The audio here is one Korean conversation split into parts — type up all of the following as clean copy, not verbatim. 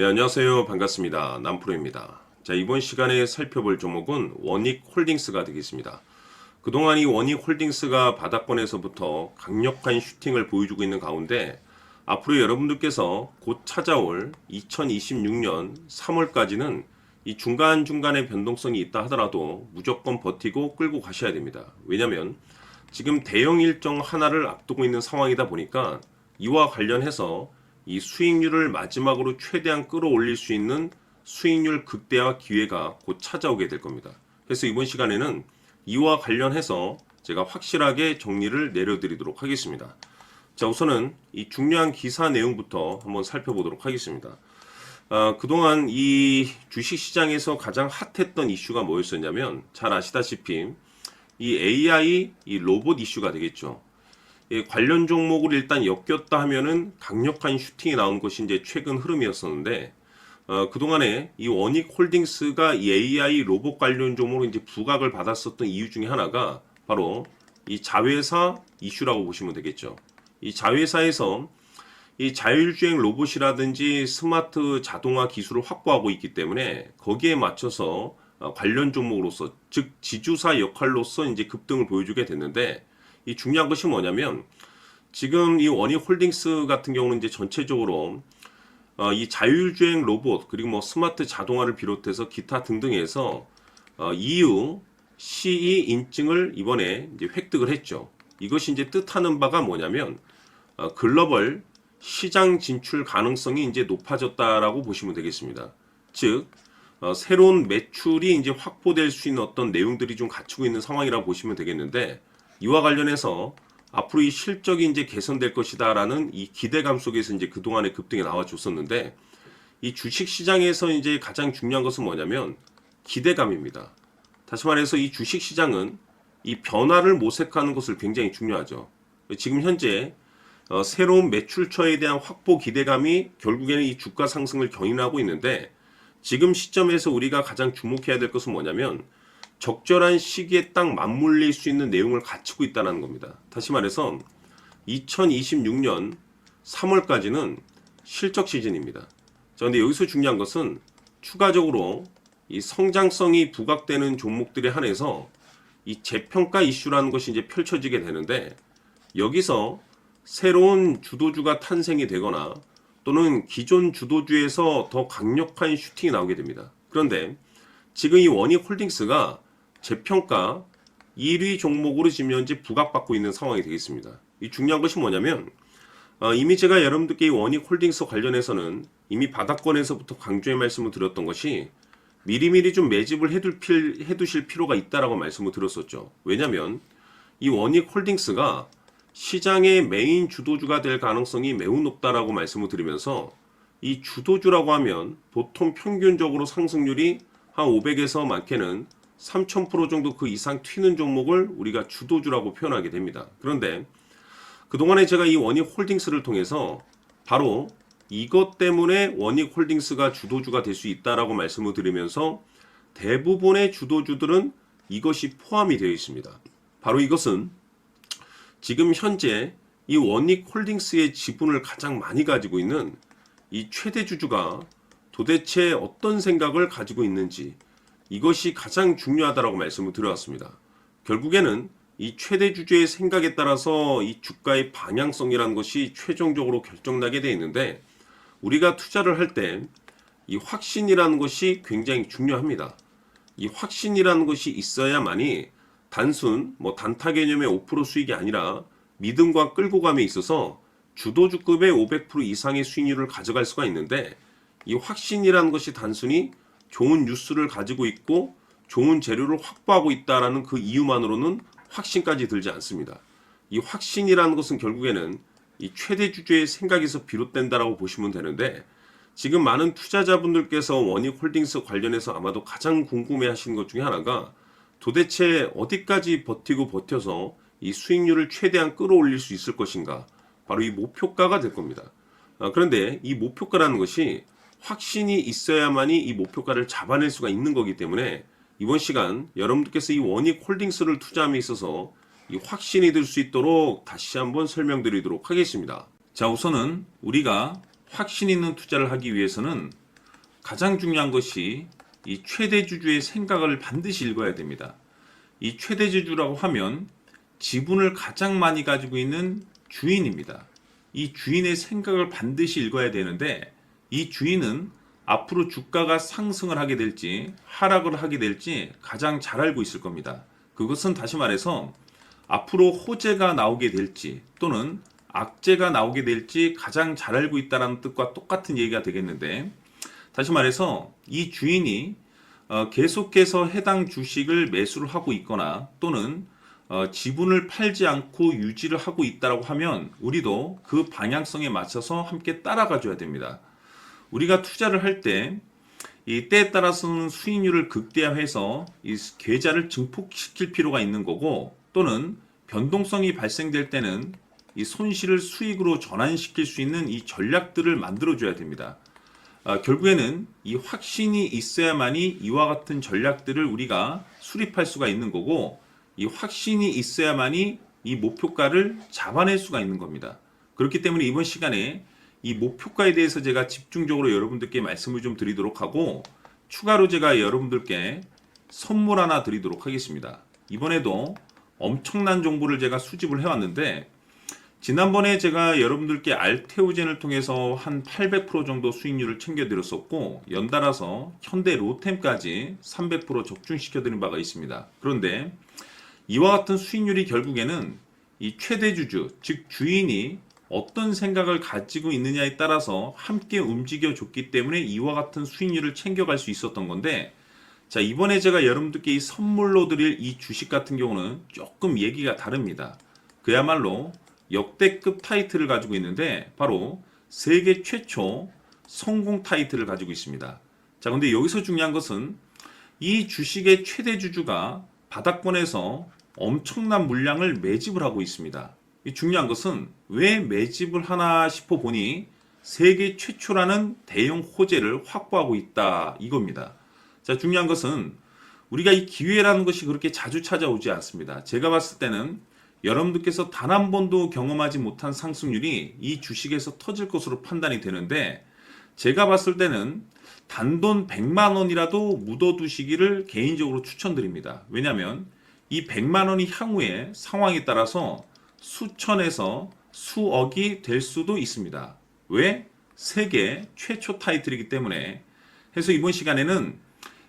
네, 안녕하세요. 반갑습니다. 남프로입니다. 자, 이번 시간에 살펴볼 종목은 원익홀딩스가 되겠습니다. 그동안 이 원익홀딩스가 바닥권에서부터 강력한 슈팅을 보여주고 있는 가운데 앞으로 여러분들께서 곧 찾아올 2026년 3월까지는 이 중간중간에 변동성이 있다 하더라도 무조건 버티고 끌고 가셔야 됩니다. 왜냐하면 지금 대형 일정 하나를 앞두고 있는 상황이다 보니까 이와 관련해서 이 수익률을 마지막으로 최대한 끌어올릴 수 있는 수익률 극대화 기회가 곧 찾아오게 될 겁니다. 그래서 이번 시간에는 이와 관련해서 제가 확실하게 정리를 내려드리도록 하겠습니다. 자, 우선은 이 중요한 기사 내용부터 한번 살펴보도록 하겠습니다. 그동안 이 주식시장에서 가장 핫했던 이슈가 뭐였었냐면 잘 아시다시피 이 AI 이 로봇 이슈가 되겠죠. 관련 종목을 일단 엮였다 하면은 강력한 슈팅이 나온 것이 이제 최근 흐름이었었는데, 그동안에 이 원익홀딩스가 이 AI 로봇 관련 종목으로 이제 부각을 받았었던 이유 중에 하나가 바로 이 자회사 이슈라고 보시면 되겠죠. 이 자회사에서 이 자율주행 로봇이라든지 스마트 자동화 기술을 확보하고 있기 때문에 거기에 맞춰서 관련 종목으로서, 즉 지주사 역할로서 이제 급등을 보여주게 됐는데, 이 중요한 것이 뭐냐면 지금 이 원익홀딩스 같은 경우는 이제 전체적으로 이 자율주행 로봇 그리고 뭐 스마트 자동화를 비롯해서 기타 등등에서 EU CE 인증을 이번에 이제 획득을 했죠. 이것이 이제 뜻하는 바가 뭐냐면 글로벌 시장 진출 가능성이 이제 높아졌다라고 보시면 되겠습니다. 즉 새로운 매출이 이제 확보될 수 있는 어떤 내용들이 좀 갖추고 있는 상황이라고 보시면 되겠는데, 이와 관련해서 앞으로 이 실적이 이제 개선될 것이다라는 이 기대감 속에서 이제 그동안의 급등이 나와줬었는데, 이 주식 시장에서 이제 가장 중요한 것은 뭐냐면 기대감입니다. 다시 말해서 이 주식 시장은 이 변화를 모색하는 것을 굉장히 중요하죠. 지금 현재 새로운 매출처에 대한 확보 기대감이 결국에는 이 주가 상승을 견인하고 있는데, 지금 시점에서 우리가 가장 주목해야 될 것은 뭐냐면 적절한 시기에 딱 맞물릴 수 있는 내용을 갖추고 있다는 겁니다. 다시 말해서 2026년 3월까지는 실적 시즌입니다. 그런데 여기서 중요한 것은 추가적으로 이 성장성이 부각되는 종목들에 한해서 이 재평가 이슈라는 것이 이제 펼쳐지게 되는데, 여기서 새로운 주도주가 탄생이 되거나 또는 기존 주도주에서 더 강력한 슈팅이 나오게 됩니다. 그런데 지금 이 원익홀딩스가 재평가 1위 종목으로 지금 현재 부각받고 있는 상황이 되겠습니다. 이 중요한 것이 뭐냐면 이미 제가 여러분들께 이 원익홀딩스 관련해서는 이미 바닥권에서부터 강조의 말씀을 드렸던 것이 미리미리 좀 매집을 해두실 필요가 있다라고 말씀을 드렸었죠. 왜냐하면 이 원익홀딩스가 시장의 메인 주도주가 될 가능성이 매우 높다라고 말씀을 드리면서, 이 주도주라고 하면 보통 평균적으로 상승률이 한 500에서 많게는 3000% 정도 그 이상 튀는 종목을 우리가 주도주라고 표현하게 됩니다. 그런데 그동안에 제가 이 원익홀딩스를 통해서 바로 이것 때문에 원익홀딩스가 주도주가 될 수 있다라고 말씀을 드리면서 대부분의 주도주들은 이것이 포함이 되어 있습니다. 바로 이것은 지금 현재 이 원익홀딩스의 지분을 가장 많이 가지고 있는 이 최대 주주가 도대체 어떤 생각을 가지고 있는지, 이것이 가장 중요하다라고 말씀을 드려왔습니다. 결국에는 이 최대 주주의 생각에 따라서 이 주가의 방향성이라는 것이 최종적으로 결정나게 되어 있는데, 우리가 투자를 할 때 이 확신이라는 것이 굉장히 중요합니다. 이 확신이라는 것이 있어야만이 단순 뭐 단타 개념의 5% 수익이 아니라 믿음과 끌고 감에 있어서 주도주급의 500% 이상의 수익률을 가져갈 수가 있는데, 이 확신이라는 것이 단순히 좋은 뉴스를 가지고 있고 좋은 재료를 확보하고 있다라는 그 이유만으로는 확신까지 들지 않습니다. 이 확신이라는 것은 결국에는 이 최대 주주의 생각에서 비롯된다라고 보시면 되는데, 지금 많은 투자자분들께서 원익홀딩스 관련해서 아마도 가장 궁금해 하시는 것 중에 하나가 도대체 어디까지 버티고 버텨서 이 수익률을 최대한 끌어올릴 수 있을 것인가, 바로 이 목표가가 될 겁니다. 그런데 이 목표가라는 것이 확신이 있어야만이 이 목표가를 잡아낼 수가 있는 거기 때문에 이번 시간 여러분들께서 이 원익홀딩스를 투자함에 있어서 이 확신이 들 수 있도록 다시 한번 설명드리도록 하겠습니다. 자, 우선은 우리가 확신 있는 투자를 하기 위해서는 가장 중요한 것이 이 최대주주의 생각을 반드시 읽어야 됩니다. 이 최대주주라고 하면 지분을 가장 많이 가지고 있는 주인입니다. 이 주인의 생각을 반드시 읽어야 되는데 이 주인은 앞으로 주가가 상승을 하게 될지 하락을 하게 될지 가장 잘 알고 있을 겁니다. 그것은 다시 말해서 앞으로 호재가 나오게 될지 또는 악재가 나오게 될지 가장 잘 알고 있다는 뜻과 똑같은 얘기가 되겠는데, 다시 말해서 이 주인이 계속해서 해당 주식을 매수를 하고 있거나 또는 지분을 팔지 않고 유지를 하고 있다고 하면 우리도 그 방향성에 맞춰서 함께 따라가 줘야 됩니다. 우리가 투자를 할 때 이 때에 따라서는 수익률을 극대화해서 이 계좌를 증폭시킬 필요가 있는 거고, 또는 변동성이 발생될 때는 이 손실을 수익으로 전환시킬 수 있는 이 전략들을 만들어 줘야 됩니다. 결국에는 이 확신이 있어야만이 이와 같은 전략들을 우리가 수립할 수가 있는 거고, 이 확신이 있어야만이 이 목표가를 잡아낼 수가 있는 겁니다. 그렇기 때문에 이번 시간에 이 목표가에 대해서 제가 집중적으로 여러분들께 말씀을 좀 드리도록 하고, 추가로 제가 여러분들께 선물 하나 드리도록 하겠습니다. 이번에도 엄청난 정보를 제가 수집을 해왔는데, 지난번에 제가 여러분들께 알테오젠을 통해서 한 800% 정도 수익률을 챙겨드렸었고, 연달아서 현대 로템까지 300% 적중시켜드린 바가 있습니다. 그런데 이와 같은 수익률이 결국에는 이 최대주주, 즉 주인이 어떤 생각을 가지고 있느냐에 따라서 함께 움직여 줬기 때문에 이와 같은 수익률을 챙겨갈 수 있었던 건데, 자, 이번에 제가 여러분들께 이 선물로 드릴 이 주식 같은 경우는 조금 얘기가 다릅니다. 그야말로 역대급 타이틀을 가지고 있는데 바로 세계 최초 성공 타이틀을 가지고 있습니다. 자, 근데 여기서 중요한 것은 이 주식의 최대주주가 바닥권에서 엄청난 물량을 매집을 하고 있습니다. 이 중요한 것은 왜 매집을 하나 싶어 보니 세계 최초라는 대형 호재를 확보하고 있다, 이겁니다. 자, 중요한 것은 우리가 이 기회라는 것이 그렇게 자주 찾아오지 않습니다. 제가 봤을 때는 여러분들께서 단 한 번도 경험하지 못한 상승률이 이 주식에서 터질 것으로 판단이 되는데, 제가 봤을 때는 단돈 100만 원이라도 묻어두시기를 개인적으로 추천드립니다. 왜냐하면 이 100만 원이 향후에 상황에 따라서 수천에서 수억이 될 수도 있습니다. 왜? 세계 최초 타이틀이기 때문에. 해서 이번 시간에는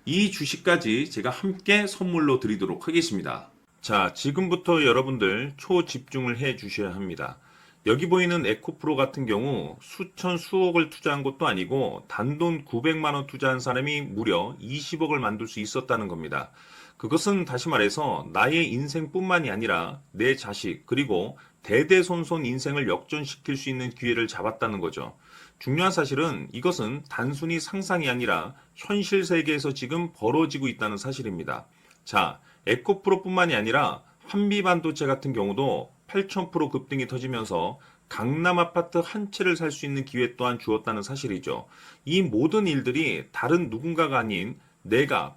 이 주식까지 제가 함께 선물로 드리도록 하겠습니다. 자, 지금부터 여러분들 초집중을 해 주셔야 합니다. 여기 보이는 에코프로 같은 경우 수천 수억을 투자한 것도 아니고 단돈 900만 원 투자한 사람이 무려 20억을 만들 수 있었다는 겁니다. 그것은 다시 말해서 나의 인생뿐만이 아니라 내 자식 그리고 대대손손 인생을 역전시킬 수 있는 기회를 잡았다는 거죠. 중요한 사실은 이것은 단순히 상상이 아니라 현실 세계에서 지금 벌어지고 있다는 사실입니다. 자, 에코프로뿐만이 아니라 한미반도체 같은 경우도 8,000% 급등이 터지면서 강남 아파트 한 채를 살 수 있는 기회 또한 주었다는 사실이죠. 이 모든 일들이 다른 누군가가 아닌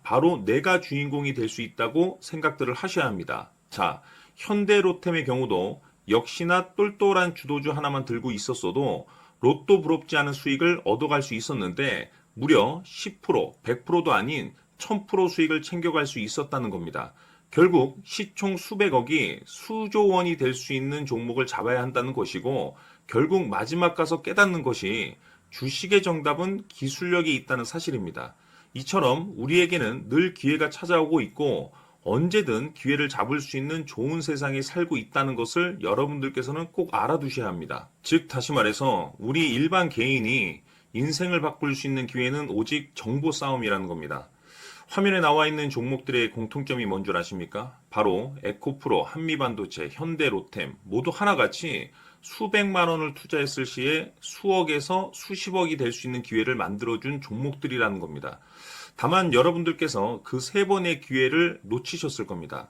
바로 내가 주인공이 될 수 있다고 생각들을 하셔야 합니다. 자, 현대로템의 경우도 역시나 똘똘한 주도주 하나만 들고 있었어도 로또 부럽지 않은 수익을 얻어갈 수 있었는데 무려 10%, 100%도 아닌 1000% 수익을 챙겨갈 수 있었다는 겁니다. 결국 시총 수백억이 수조 원이 될 수 있는 종목을 잡아야 한다는 것이고, 결국 마지막 가서 깨닫는 것이 주식의 정답은 기술력이 있다는 사실입니다. 이처럼 우리에게는 늘 기회가 찾아오고 있고 언제든 기회를 잡을 수 있는 좋은 세상에 살고 있다는 것을 여러분들께서는 꼭 알아두셔야 합니다. 즉 다시 말해서 우리 일반 개인이 인생을 바꿀 수 있는 기회는 오직 정보 싸움이라는 겁니다. 화면에 나와 있는 종목들의 공통점이 뭔 줄 아십니까? 바로 에코프로, 한미반도체, 현대로템 모두 하나같이 수백만 원을 투자했을 시에 수억에서 수십억이 될 수 있는 기회를 만들어준 종목들이라는 겁니다. 다만 여러분들께서 그 세 번의 기회를 놓치셨을 겁니다.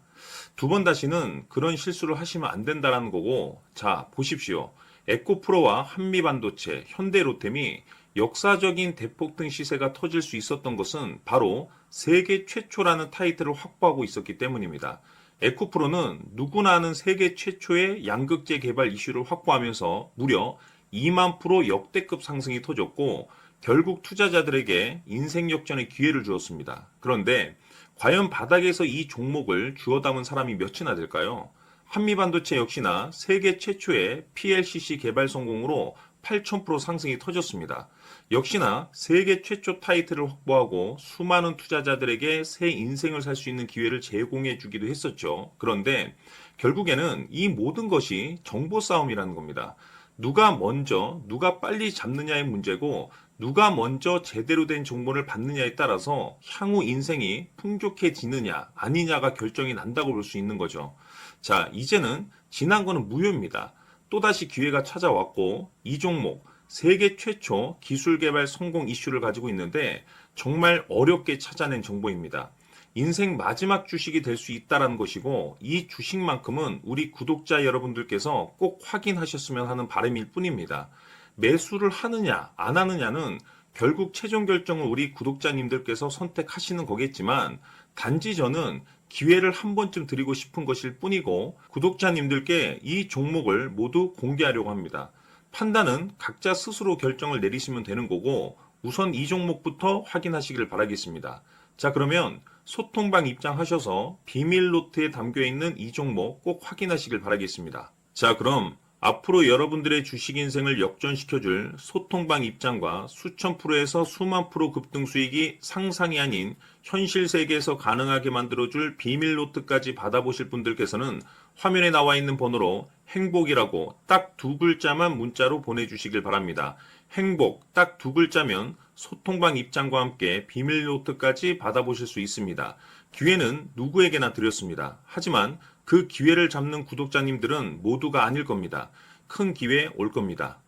두 번 다시는 그런 실수를 하시면 안 된다는 거고, 자, 보십시오. 에코프로와 한미반도체, 현대로템이 역사적인 대폭등 시세가 터질 수 있었던 것은 바로 세계 최초라는 타이틀을 확보하고 있었기 때문입니다. 에코프로는 누구나 아는 세계 최초의 양극재 개발 이슈를 확보하면서 무려 2만% 역대급 상승이 터졌고, 결국 투자자들에게 인생 역전의 기회를 주었습니다. 그런데 과연 바닥에서 이 종목을 주워 담은 사람이 몇이나 될까요? 한미반도체 역시나 세계 최초의 PLCC 개발 성공으로 8,000% 상승이 터졌습니다. 역시나 세계 최초 타이틀을 확보하고 수많은 투자자들에게 새 인생을 살 수 있는 기회를 제공해 주기도 했었죠. 그런데 결국에는 이 모든 것이 정보 싸움이라는 겁니다. 누가 먼저, 누가 빨리 잡느냐의 문제고, 누가 먼저 제대로 된 정보를 받느냐에 따라서 향후 인생이 풍족해지느냐, 아니냐가 결정이 난다고 볼 수 있는 거죠. 자, 이제는 지난 거는 무효입니다. 또다시 기회가 찾아왔고, 이 종목, 세계 최초 기술 개발 성공 이슈를 가지고 있는데, 정말 어렵게 찾아낸 정보입니다. 인생 마지막 주식이 될 수 있다는 것이고, 이 주식만큼은 우리 구독자 여러분들께서 꼭 확인하셨으면 하는 바람일 뿐입니다. 매수를 하느냐 안 하느냐는 결국 최종 결정을 우리 구독자님들께서 선택하시는 거겠지만, 단지 저는 기회를 한 번쯤 드리고 싶은 것일 뿐이고, 구독자님들께 이 종목을 모두 공개하려고 합니다. 판단은 각자 스스로 결정을 내리시면 되는 거고, 우선 이 종목부터 확인하시길 바라겠습니다. 자, 그러면 소통방 입장하셔서 비밀 노트에 담겨 있는 이 종목 꼭 확인하시길 바라겠습니다. 자, 그럼 앞으로 여러분들의 주식 인생을 역전시켜줄 소통방 입장과 수천 프로에서 수만 프로 급등 수익이 상상이 아닌 현실 세계에서 가능하게 만들어줄 비밀 노트까지 받아보실 분들께서는 화면에 나와 있는 번호로 행복이라고 딱 두 글자만 문자로 보내주시길 바랍니다. 행복 딱 두 글자면 소통방 입장과 함께 비밀 노트까지 받아보실 수 있습니다. 기회는 누구에게나 드렸습니다. 하지만 그 기회를 잡는 구독자님들은 모두가 아닐 겁니다. 큰 기회 올 겁니다.